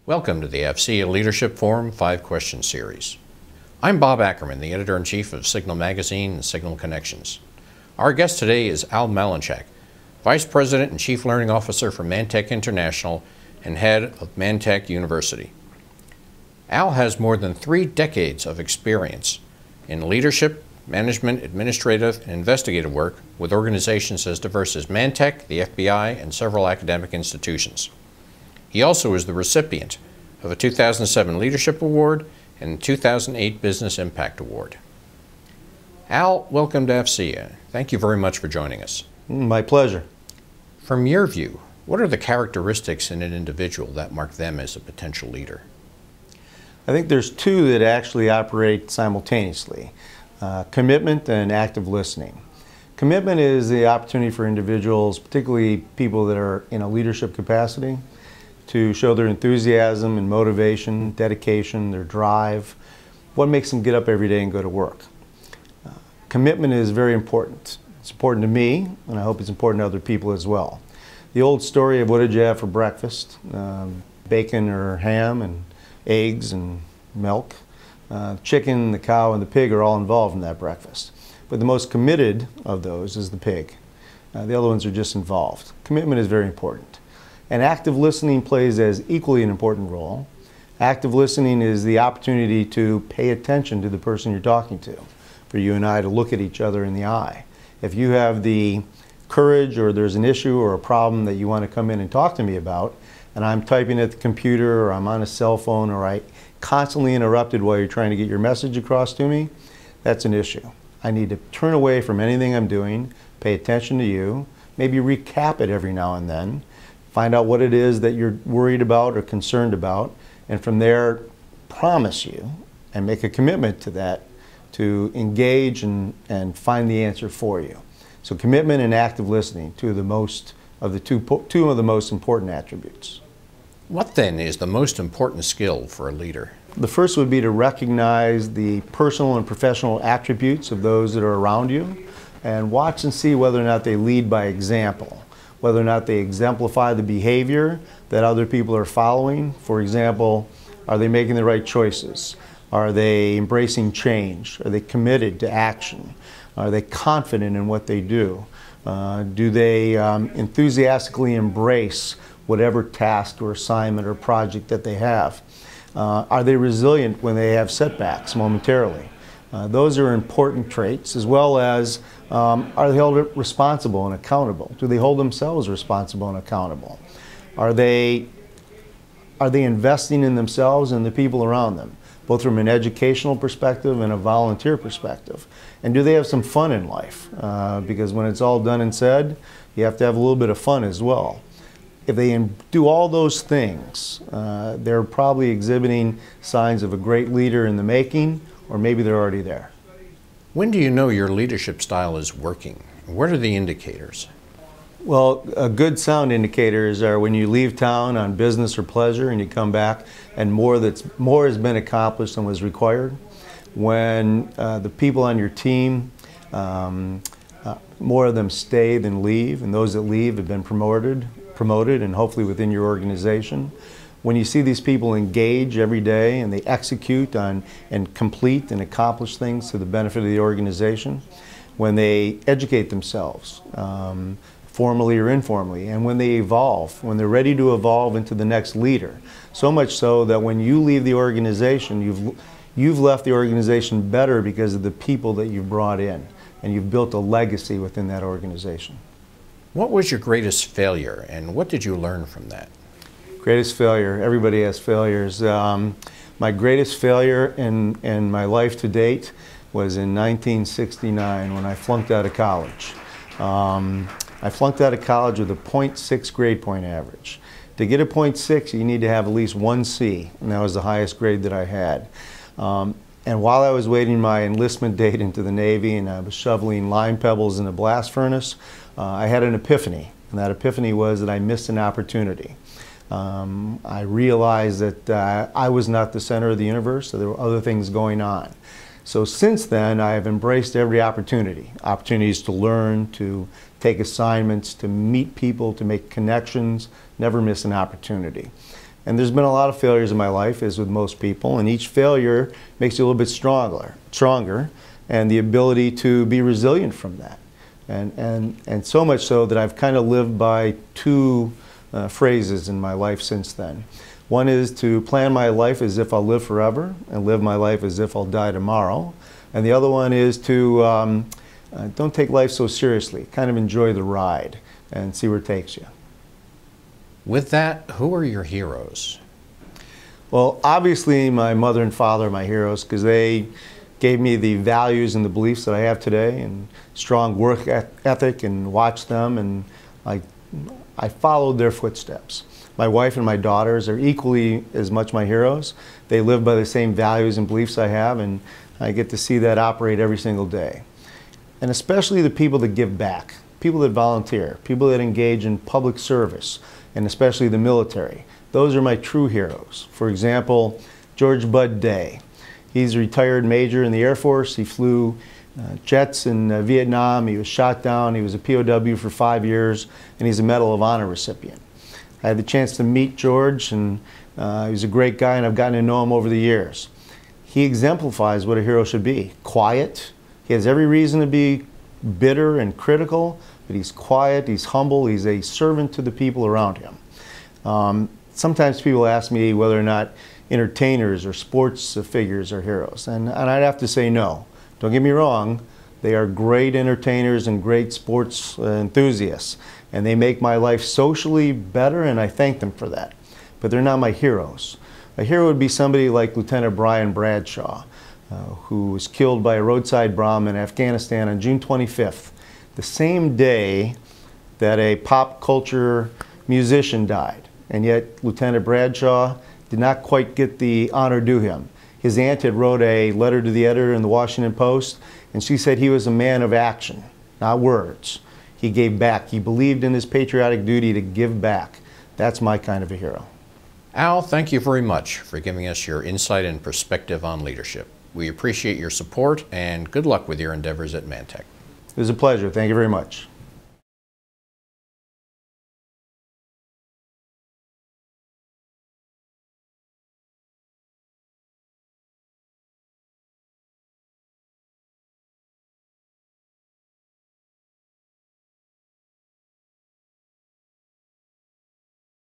Welcome to the AFCEA Leadership Forum 5-Question Series. I'm Bob Ackerman, the Editor-in-Chief of Signal Magazine and Signal Connections. Our guest today is Al Malinchak, Vice President and Chief Learning Officer for ManTech International and Head of ManTech University. Al has more than 3 decades of experience in leadership, management, administrative, and investigative work with organizations as diverse as ManTech, the FBI, and several academic institutions. He also is the recipient of a 2007 Leadership Award and 2008 Business Impact Award. Al, welcome to AFCEA. Thank you very much for joining us. My pleasure. From your view, what are the characteristics in an individual that mark them as a potential leader? I think there's 2 that actually operate simultaneously, commitment and active listening. Commitment is the opportunity for individuals, particularly people that are in a leadership capacity, to show their enthusiasm and motivation, dedication, their drive, what makes them get up every day and go to work. Commitment is very important. It's important to me, and I hope it's important to other people as well. The old story of what did you have for breakfast? Bacon or ham and eggs and milk. Chicken, the cow, and the pig are all involved in that breakfast. But the most committed of those is the pig. The other ones are just involved. Commitment is very important. And active listening plays as equally an important role. Active listening is the opportunity to pay attention to the person you're talking to, for you and I to look at each other in the eye. If you have the courage, or there's an issue or a problem that you want to come in and talk to me about, and I'm typing at the computer, or I'm on a cell phone, or I constantly interrupted while you're trying to get your message across to me, that's an issue. I need to turn away from anything I'm doing, pay attention to you, maybe recap it every now and then, find out what it is that you're worried about or concerned about, and from there promise you and make a commitment to that, to engage and find the answer for you. So commitment and active listening, two of the most important attributes. What then is the most important skill for a leader? The first would be to recognize the personal and professional attributes of those that are around you and watch and see whether or not they lead by example, whether or not they exemplify the behavior that other people are following. For example, are they making the right choices? Are they embracing change? Are they committed to action? Are they confident in what they do? Do they enthusiastically embrace whatever task or assignment or project that they have? Are they resilient when they have setbacks momentarily? Those are important traits, as well as are they held responsible and accountable? Do they hold themselves responsible and accountable? Are they investing in themselves and the people around them, both from an educational perspective and a volunteer perspective? And do they have some fun in life? Because when it's all done and said, you have to have a little bit of fun as well. If they do all those things, they're probably exhibiting signs of a great leader in the making, or maybe they're already there. When do you know your leadership style is working? What are the indicators? Well, good sound indicators are when you leave town on business or pleasure and you come back and more has been accomplished than was required. When the people on your team, more of them stay than leave, and those that leave have been promoted and hopefully within your organization. When you see these people engage every day and they execute on and complete and accomplish things to the benefit of the organization. When they educate themselves, formally or informally, and when they evolve, when they're ready to evolve into the next leader. So much so that when you leave the organization, you've left the organization better because of the people that you've brought in, and you've built a legacy within that organization. What was your greatest failure, and what did you learn from that? Greatest failure, everybody has failures. My greatest failure in my life to date was in 1969 when I flunked out of college. I flunked out of college with a .6 grade point average. To get a .6, you need to have at least 1 C, and that was the highest grade that I had. And while I was waiting my enlistment date into the Navy and I was shoveling lime pebbles in a blast furnace, I had an epiphany, and that epiphany was that I missed an opportunity. I realized that I was not the center of the universe, so there were other things going on. So since then, I have embraced every opportunity. Opportunities to learn, to take assignments, to meet people, to make connections, never miss an opportunity. And there's been a lot of failures in my life, as with most people, and each failure makes you a little bit stronger, and the ability to be resilient from that. And so much so that I've kind of lived by two phrases in my life since then. One is to plan my life as if I'll live forever and live my life as if I'll die tomorrow. And the other one is to don't take life so seriously, kind of enjoy the ride and see where it takes you. With that, who are your heroes? Well, obviously my mother and father are my heroes because they gave me the values and the beliefs that I have today, and strong work ethic, and watched them, and I followed their footsteps. My wife and my daughters are equally as much my heroes. They live by the same values and beliefs I have, and I get to see that operate every single day. And especially the people that give back, people that volunteer, people that engage in public service, and especially the military. Those are my true heroes. For example, George Bud Day. He's a retired major in the Air Force. He flew jets in Vietnam. He was shot down. He was a POW for 5 years, and he's a Medal of Honor recipient. I had the chance to meet George, and he was a great guy, and I've gotten to know him over the years. He exemplifies what a hero should be. Quiet. He has every reason to be bitter and critical, but he's quiet, he's humble, he's a servant to the people around him. Sometimes people ask me whether or not entertainers or sports figures are heroes, and I'd have to say no. Don't get me wrong, they are great entertainers and great sports enthusiasts, and they make my life socially better, and I thank them for that. But they're not my heroes. A hero would be somebody like Lieutenant Brian Bradshaw, who was killed by a roadside bomb in Afghanistan on June 25th, the same day that a pop culture musician died. And yet Lieutenant Bradshaw did not quite get the honor due him. His aunt had wrote a letter to the editor in the Washington Post, and she said he was a man of action, not words. He gave back. He believed in his patriotic duty to give back. That's my kind of a hero. Al, thank you very much for giving us your insight and perspective on leadership. We appreciate your support, and good luck with your endeavors at ManTech. It was a pleasure. Thank you very much.